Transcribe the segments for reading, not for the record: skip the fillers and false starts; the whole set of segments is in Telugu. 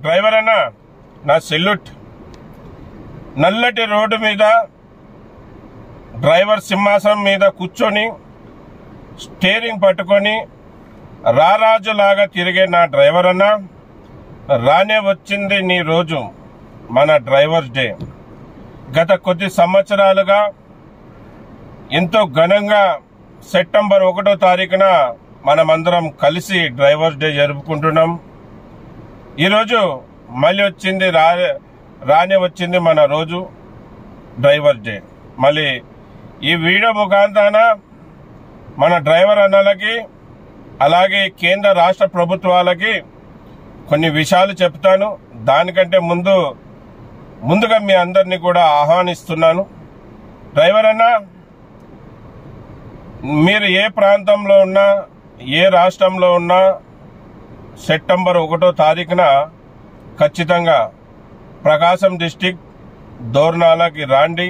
డ్రైవర్ అన్న నా సెల్యూట్. నల్లటి రోడ్డు మీద డ్రైవర్ సింహాసనం మీద కూర్చొని స్టీరింగ్ పట్టుకొని రారాజులాగా తిరిగే నా డ్రైవర్ అన్న, రానే వచ్చింది నీ రోజు, మన డ్రైవర్స్ డే. గత కొద్ది సంవత్సరాలుగా ఎంతో ఘనంగా సెప్టెంబర్ 1వ తారీఖున మనమందరం కలిసి డ్రైవర్స్ డే జరుపుకుంటున్నాం. ఈరోజు మళ్ళీ వచ్చింది, రానే వచ్చింది మన రోజు డ్రైవర్స్ డే. మళ్ళీ ఈ వీడియో ముఖాంతరాన మన డ్రైవర్ అన్నలకి అలాగే కేంద్ర రాష్ట్ర ప్రభుత్వాలకి కొన్ని విషయాలు చెప్తాను. దానికంటే ముందుగా మీ అందరినీ కూడా ఆహ్వానిస్తున్నాను. డ్రైవర్ అన్న, మీరు ఏ ప్రాంతంలో ఉన్నా, ఏ రాష్ట్రంలో ఉన్నా సెప్టెంబర్ 1వ తారీఖున ఖచ్చితంగా ప్రకాశం డిస్టిక్ దోర్నాలకి రాండి.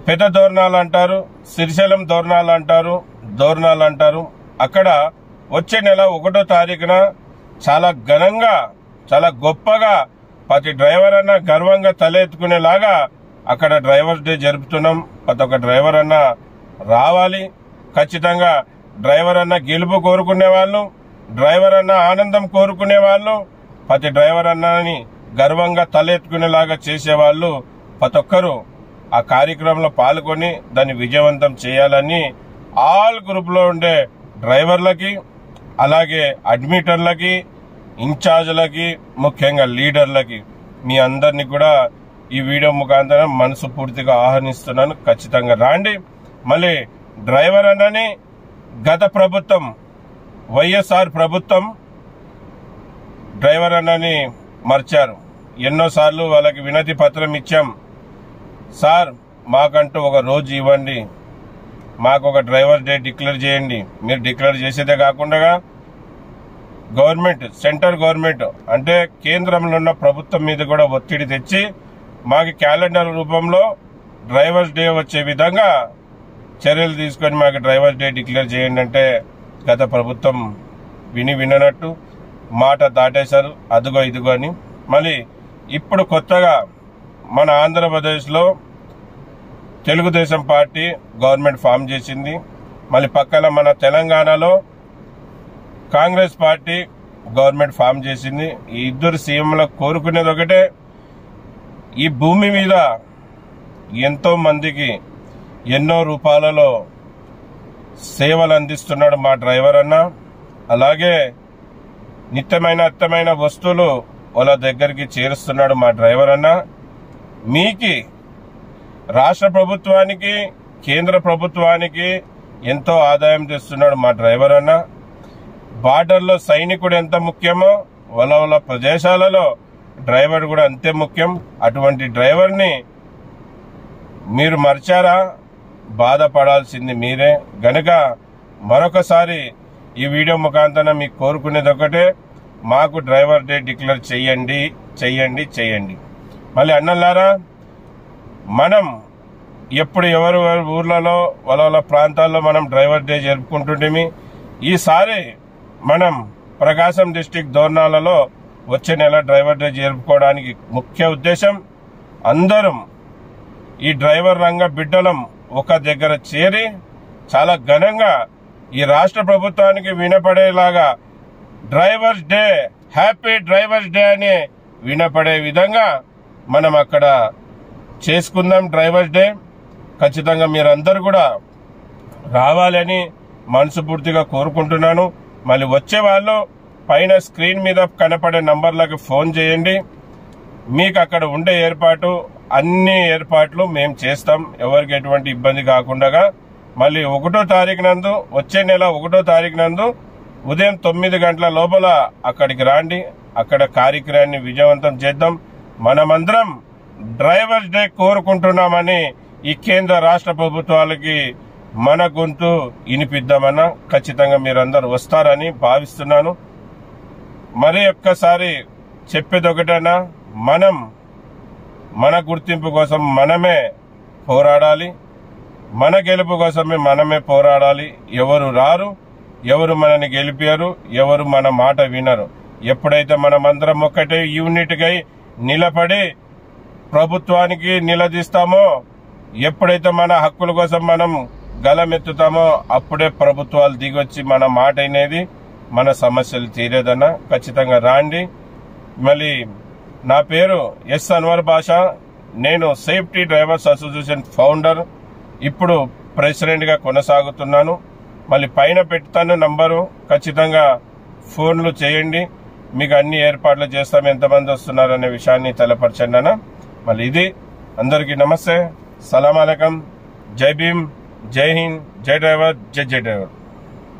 పెద్ద దోర్నాలు అంటారు, శ్రీశైలం దోర్నాలు అంటారు. అక్కడ వచ్చే నెల 1వ తారీఖున చాలా ఘనంగా, చాలా గొప్పగా ప్రతి డ్రైవర్ అన్న గర్వంగా తలెత్తుకునేలాగా అక్కడ డ్రైవర్స్ డే జరుపుతున్నాం. ప్రతి ఒక్క డ్రైవర్ అన్న రావాలి. ఖచ్చితంగా డ్రైవర్ అన్న గెలుపు కోరుకునే వాళ్ళు, డ్రైవర్ అన్న ఆనందం కోరుకునే వాళ్ళు, ప్రతి డ్రైవర్ అన్నని గర్వంగా తలెత్తుకునేలాగా చేసేవాళ్ళు ప్రతి ఒక్కరూ ఆ కార్యక్రమంలో పాల్గొని దాన్ని విజయవంతం చేయాలని ఆల్ గ్రూప్లో ఉండే డ్రైవర్లకి, అలాగే అడ్మిటర్లకి, ఇన్ఛార్జ్లకి, ముఖ్యంగా లీడర్లకి మీ అందరినీ కూడా ఈ వీడియో ముఖాంతరం మనసు పూర్తిగా ఆహ్వానిస్తున్నాను. ఖచ్చితంగా రాండి. మళ్ళీ డ్రైవర్ అన్నని గత ప్రభుత్వం, వైఎస్ఆర్ ప్రభుత్వం డ్రైవర్ అన్నని మర్చారు. ఎన్నోసార్లు వాళ్ళకి వినతి పత్రం ఇచ్చాం. సార్, మాకంటూ ఒక రోజు ఇవ్వండి, మాకు ఒక డ్రైవర్ డే డిక్లేర్ చేయండి. మీరు డిక్లేర్ చేసేదే కాకుండా గవర్నమెంట్, సెంట్రల్ గవర్నమెంట్ అంటే కేంద్రంలో ఉన్న ప్రభుత్వం మీద కూడా ఒత్తిడి తెచ్చి మాకు క్యాలెండర్ రూపంలో డ్రైవర్స్ డే వచ్చే విధంగా చర్యలు తీసుకొని మాకు డ్రైవర్స్ డే డిక్లేర్ చేయండి అంటే గత ప్రభుత్వం విననట్టు మాట దాటేశారు. అదిగో ఇదిగో అని. మళ్ళీ ఇప్పుడు కొత్తగా మన ఆంధ్రప్రదేశ్లో తెలుగుదేశం పార్టీ గవర్నమెంట్ ఫామ్ చేసింది. మళ్ళీ పక్కన మన తెలంగాణలో కాంగ్రెస్ పార్టీ గవర్నమెంట్ ఫామ్ చేసింది. ఈ ఇద్దరు సీఎంలకు కోరుకునేది ఒకటే, ఈ భూమి మీద ఎంతో మందికి ఎన్నో రూపాలలో సేవలు అందిస్తున్నాడు మా డ్రైవర్ అన్న. అలాగే నిత్యమైన వస్తువులు వాళ్ళ దగ్గరికి చేరుస్తున్నాడు మా డ్రైవర్ అన్న. మీకి రాష్ట్ర ప్రభుత్వానికి, కేంద్ర ప్రభుత్వానికి ఎంతో ఆదాయం తెస్తున్నాడు మా డ్రైవర్ అన్న. బార్డర్లో సైనికుడు ఎంత ముఖ్యమో వాళ్ళ ప్రదేశాలలో డ్రైవర్ కూడా అంతే ముఖ్యం. అటువంటి డ్రైవర్ని మీరు మర్చారా? బాధపడాల్సింది మీరే. గనుక మరొకసారి ఈ వీడియో ముఖాంతరం మీకు కోరుకునేది ఒకటే, మాకు డ్రైవర్ డే డిక్లేర్ చెయ్యండి. మళ్ళీ అన్నలారా, మనం ఎప్పుడు ఎవరు ఊర్లలో వాళ్ళ ప్రాంతాల్లో మనం డ్రైవర్ డే జరుపుకుంటుంటేమి, ఈసారి మనం ప్రకాశం డిస్టిక్ దోర్నాలలో వచ్చే నెల డ్రైవర్ డే జరుపుకోవడానికి ముఖ్య ఉద్దేశం, అందరం ఈ డ్రైవర్ రంగ బిడ్డలం ఒక దగ్గర చేరి చాలా ఘనంగా ఈ రాష్ట్ర ప్రభుత్వానికి వినపడేలాగా drivers day, happy drivers day అని వినపడే విధంగా మనం అక్కడ చేసుకుందాం డ్రైవర్స్ డే. ఖచ్చితంగా మీరందరూ కూడా రావాలని మనస్ఫూర్తిగా కోరుకుంటున్నాను. మళ్ళీ వచ్చే వాళ్ళు పైన స్క్రీన్ మీద కనపడే నంబర్లకు ఫోన్ చేయండి. మీకు అక్కడ ఉండే అన్ని ఏర్పాట్లు మేము చేస్తాం, ఎవరికి ఎటువంటి ఇబ్బంది కాకుండా. మళ్ళీ 1వ తారీఖు నందు, వచ్చే నెల 1వ తారీఖు నందు ఉదయం 9 గంటల లోపల అక్కడికి రాండి. అక్కడ కార్యక్రమాన్ని విజయవంతం చేద్దాం. మనమందరం డ్రైవర్స్ డే కోరుకుంటున్నామని ఈ కేంద్ర రాష్ట్ర ప్రభుత్వాలకి మన గొంతు వినిపిద్దామన్నా. ఖచ్చితంగా మీరందరూ వస్తారని భావిస్తున్నాను. మరి ఒక్కసారి చెప్పేది ఒకటేనా, మనం మన గుర్తింపు కోసం మనమే పోరాడాలి, మన గెలుపు కోసమే మనమే పోరాడాలి. ఎవరు రారు, ఎవరు మనని గెలిపారు, ఎవరు మన మాట వినరు. ఎప్పుడైతే మనమందరం ఒక్కటే యూనిట్గా నిలబడి ప్రభుత్వానికి నిలదీస్తామో, ఎప్పుడైతే మన హక్కుల కోసం మనం గలమెత్తుతామో అప్పుడే ప్రభుత్వాలు దిగొచ్చి మన మాట అనేది మన సమస్యలు తీరేదన్నా. ఖచ్చితంగా రాండి. మళ్ళీ నా పేరు ఎస్ అన్వర్ బాషా. నేను సేఫ్టీ డ్రైవర్స్ అసోసియేషన్ ఫౌండర్, ఇప్పుడు ప్రెసిడెంట్గా కొనసాగుతున్నాను. మళ్ళీ పైన పెడతాను నంబరు, ఖచ్చితంగా ఫోన్లు చేయండి. మీకు అన్ని ఏర్పాట్లు చేస్తాం. ఎంతమంది వస్తున్నారనే విషయాన్ని తెలపరచండి అన్న. మళ్ళీ ఇది అందరికీ నమస్తే, సలాం అలైకుం, జై భీమ్, జై హింద్, జై డ్రైవర్, జై జై డ్రైవర్.